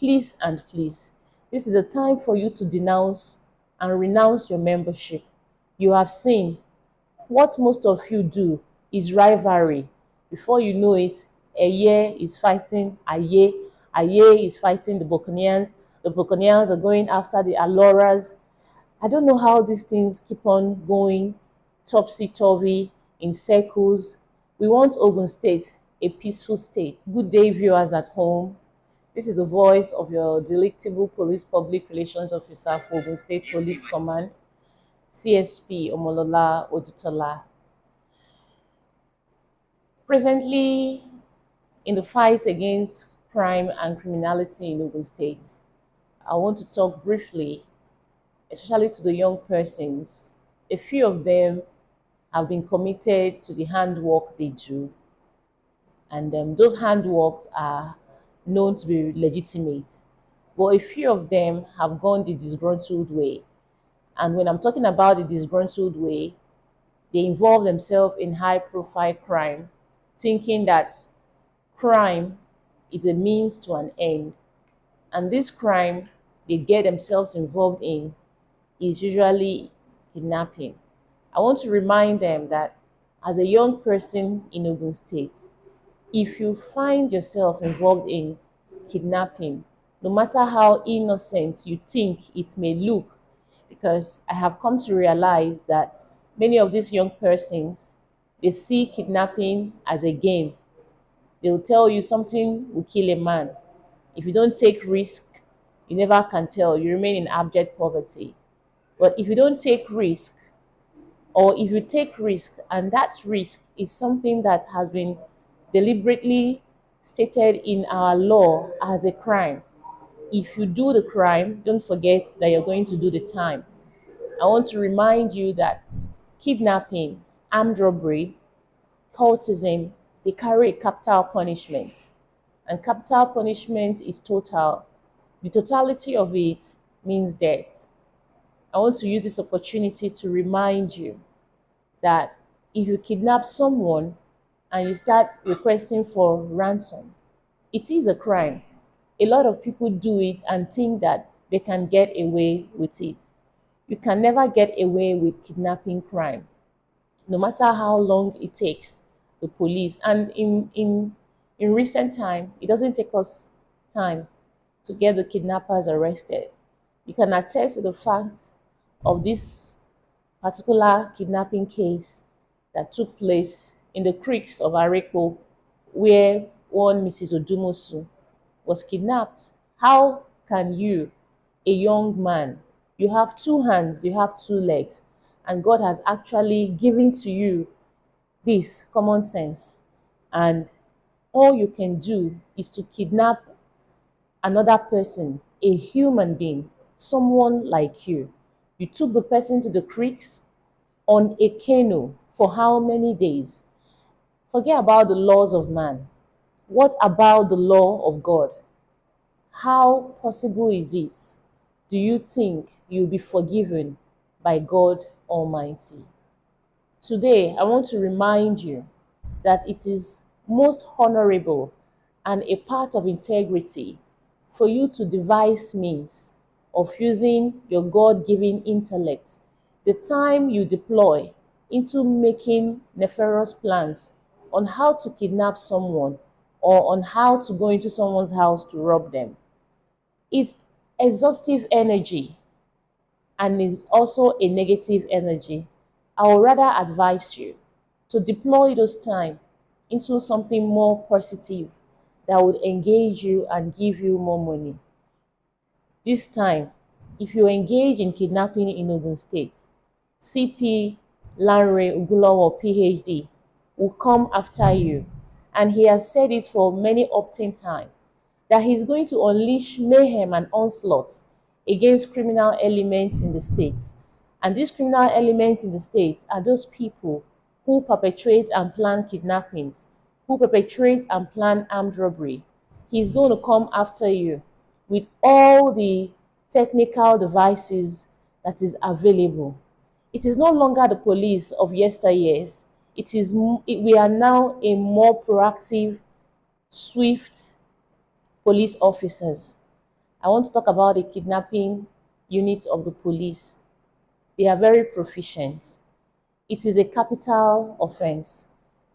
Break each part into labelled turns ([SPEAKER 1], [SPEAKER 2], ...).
[SPEAKER 1] please and please, this is a time for you to denounce and renounce your membership. You have seen what most of you do is rivalry. Before you know it, Eye is fighting Aye, Aye is fighting the Buccaneers are going after the Aloras. I don't know how these things keep on going topsy-turvy in circles. We want Ogun State a peaceful state. Good day, viewers at home. This is the voice of your delectable police public relations officer for Ogun State Police Command, CSP Omolola Odutola. Presently, in the fight against crime and criminality in Ogun State, I want to talk briefly, especially to the young persons. A few of them have been committed to the handwork they do, and those handworks are known to be legitimate. But a few of them have gone the disgruntled way. And when I'm talking about the disgruntled way, they involve themselves in high-profile crime, thinking that crime is a means to an end. And this crime they get themselves involved in is usually kidnapping. I want to remind them that as a young person in Ogun State, if you find yourself involved in kidnapping, no matter how innocent you think it may look, because I have come to realize that many of these young persons, they see kidnapping as a game. They'll tell you something will kill a man. If you don't take risk, you never can tell. You remain in abject poverty. But if you don't take risk, or if you take risk and that risk is something that has been deliberately stated in our law as a crime, if you do the crime, don't forget that you're going to do the time. I want to remind you that kidnapping, armed robbery, cultism, they carry a capital punishment. And capital punishment is total. The totality of it means death. I want to use this opportunity to remind you that if you kidnap someone and you start requesting for ransom, it is a crime. A lot of people do it and think that they can get away with it. You can never get away with kidnapping crime, no matter how long it takes the police. And in recent time, it doesn't take us time to get the kidnappers arrested. You can attest to the fact of this particular kidnapping case that took place in the creeks of Arepo, where one Mrs. Odumosu was kidnapped. How can you, a young man, you have two hands, you have two legs, and God has actually given to you this common sense, and all you can do is to kidnap another person, a human being, someone like you. You took the person to the creeks on a canoe for how many days? Forget about the laws of man. What about the law of God? How possible is it? Do you think you'll be forgiven by God Almighty? Today, I want to remind you that it is most honorable and a part of integrity for you to devise means of using your God-given intellect, the time you deploy into making nefarious plans on how to kidnap someone or on how to go into someone's house to rob them. It's exhaustive energy and is also a negative energy. I would rather advise you to deploy those time into something more positive that would engage you and give you more money. This time, if you engage in kidnapping in Ogun State, CP Lanre Ugulowo PhD will come after you, and he has said it for many often time, that he's going to unleash mayhem and onslaught against criminal elements in the states. And these criminal elements in the states are those people who perpetrate and plan kidnappings, who perpetrate and plan armed robbery. He's going to come after you with all the technical devices that is available. It is no longer the police of yesteryears. We are now a more proactive, swift police officers. I want to talk about the kidnapping unit of the police. They are very proficient. It is a capital offense,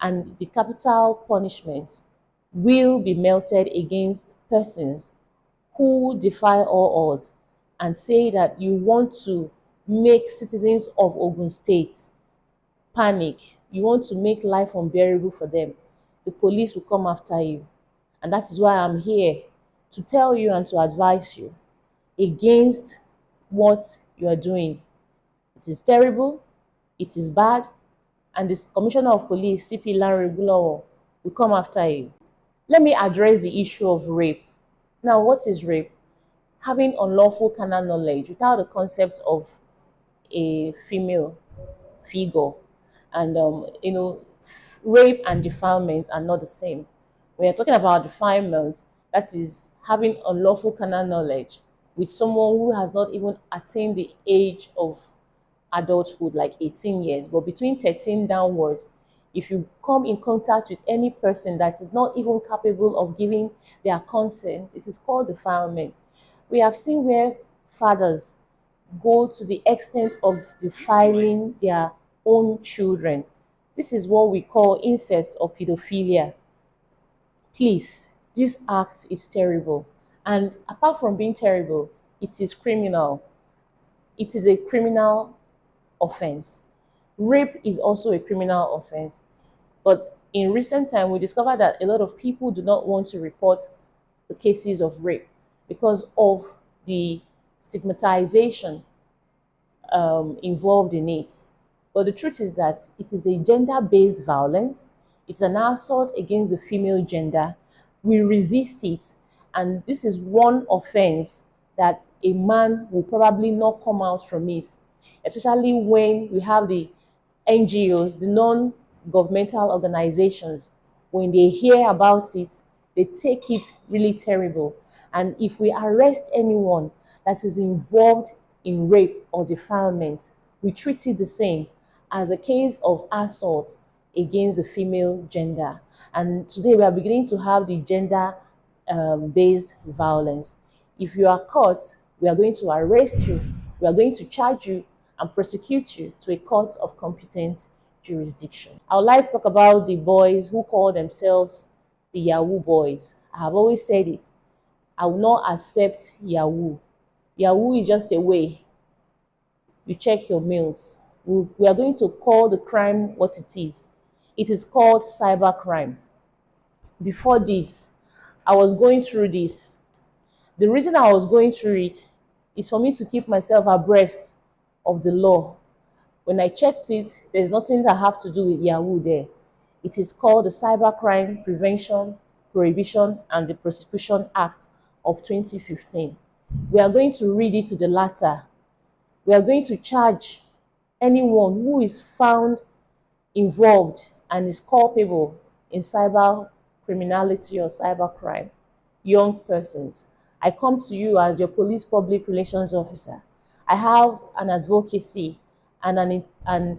[SPEAKER 1] and the capital punishment will be melted against persons who defy all odds and say that you want to make citizens of Ogun State panic, you want to make life unbearable for them. The police will come after you. And that is why I'm here to tell you and to advise you against what you are doing. It is terrible, it is bad, and the Commissioner of Police, CP Larry Gulawo, will come after you. Let me address the issue of rape. Now, what is rape? Having unlawful carnal knowledge without the concept of a female figure. And, rape and defilement are not the same. When you're talking about defilement, that is having unlawful carnal knowledge with someone who has not even attained the age of adulthood, like 18 years, but between 13 downwards, if you come in contact with any person that is not even capable of giving their consent, it is called defilement. We have seen where fathers go to the extent of defiling their own children. This is what we call incest or pedophilia. Please, this act is terrible. And apart from being terrible, it is criminal. It is a criminal offense. Rape is also a criminal offense. But in recent time, we discovered that a lot of people do not want to report the cases of rape because of the stigmatization involved in it. But the truth is that it is a gender-based violence. It's an assault against the female gender. We resist it. And this is one offense that a man will probably not come out from it, especially when we have the NGOs, the non-governmental organizations. When they hear about it, they take it really terrible. And if we arrest anyone that is involved in rape or defilement, we treat it the same as a case of assault against the female gender. And today we are beginning to have the gender based violence. If you are caught, we are going to arrest you, we are going to charge you and prosecute you to a court of competent jurisdiction. I would like to talk about the boys who call themselves the Yahoo boys. I have always said it. I will not accept Yahoo. Yahoo is just a way you check your mails. We are going to call the crime what it is. It is called cybercrime. Before this, I was going through this. The reason I was going through it is for me to keep myself abreast of the law. When I checked it, there's nothing that have to do with Yahoo there. It is called the Cybercrime Prevention, Prohibition and the Prosecution Act of 2015. We are going to read it to the latter. We are going to charge anyone who is found involved and is culpable in cyber criminality or cybercrime, young persons. I come to you as your police public relations officer. I have an advocacy and an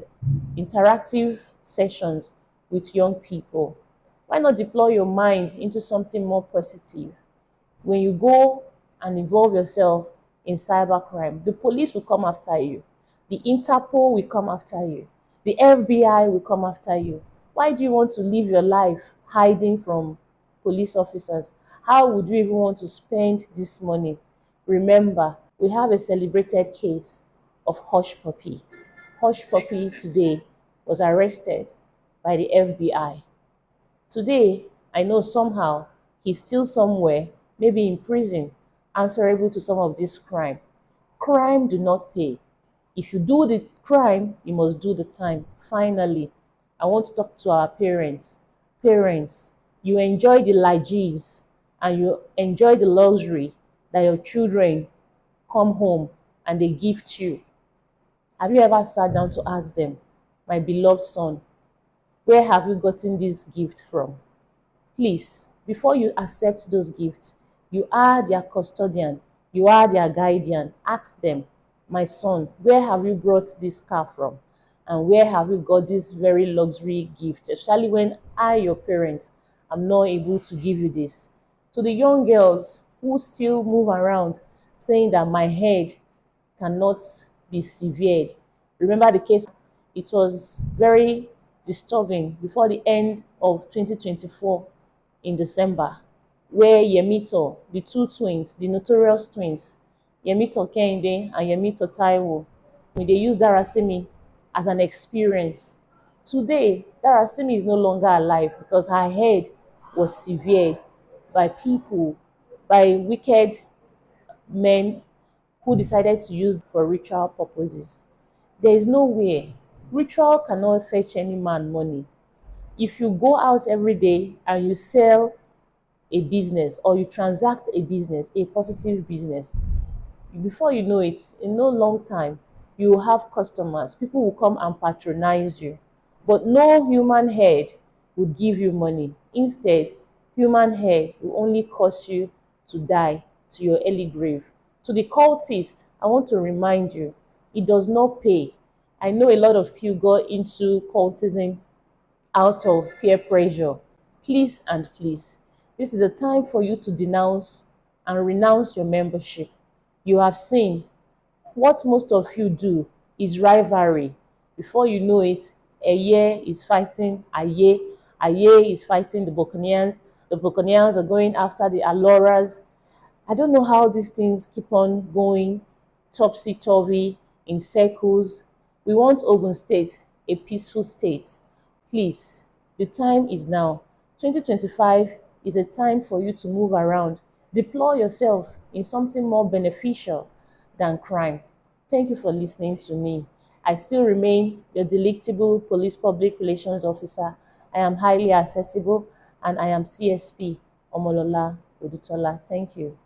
[SPEAKER 1] interactive sessions with young people. Why not deploy your mind into something more positive? When you go and involve yourself in cybercrime, the police will come after you. The Interpol will come after you. The FBI will come after you. Why do you want to live your life hiding from police officers? How would you even want to spend this money? Remember, we have a celebrated case of Hush Puppy. Hush Puppy today was arrested by the FBI. Today, I know somehow he's still somewhere, maybe in prison, answerable to some of this crime. Crime do not pay. If you do the crime, you must do the time. Finally, I want to talk to our parents. Parents, you enjoy the largesse and you enjoy the luxury that your children come home and they gift you. Have you ever sat down to ask them, my beloved son, where have you gotten this gift from? Please, before you accept those gifts, you are their custodian, you are their guardian. Ask them, my son, where have you brought this car from? And where have you got this very luxury gift? Especially when I, your parent, am not able to give you this. To the young girls who still move around saying that my head cannot be severed. Remember the case? It was very disturbing before the end of 2024 in December, where Yemito, the two twins, the notorious twins, Yemito Kende and Yemito Taiwo, they used Darasimi as an experience. Today, Darasimi is no longer alive because her head was severed by people, by wicked men who decided to use for ritual purposes. There is no way. Ritual cannot fetch any man money. If you go out every day and you sell a business or you transact a business, a positive business, before you know it, in no long time, you will have customers. People will come and patronize you. But no human head will give you money. Instead, human head will only cause you to die to your early grave. To the cultist, I want to remind you, it does not pay. I know a lot of people got into cultism out of peer pressure. Please and please, this is a time for you to denounce and renounce your membership. You have seen what most of you do is rivalry. Before you know it, Eye is fighting Aye, Aye is fighting the Buccaneers are going after the Aloras. I don't know how these things keep on going topsy-turvy in circles. We want Ogun State a peaceful state. Please, the time is now. 2025 is a time for you to move around. Deploy yourself in something more beneficial than crime. Thank you for listening to me. I still remain your delectable police public relations officer. I am highly accessible and I am CSP Omolola Odutola. Thank you.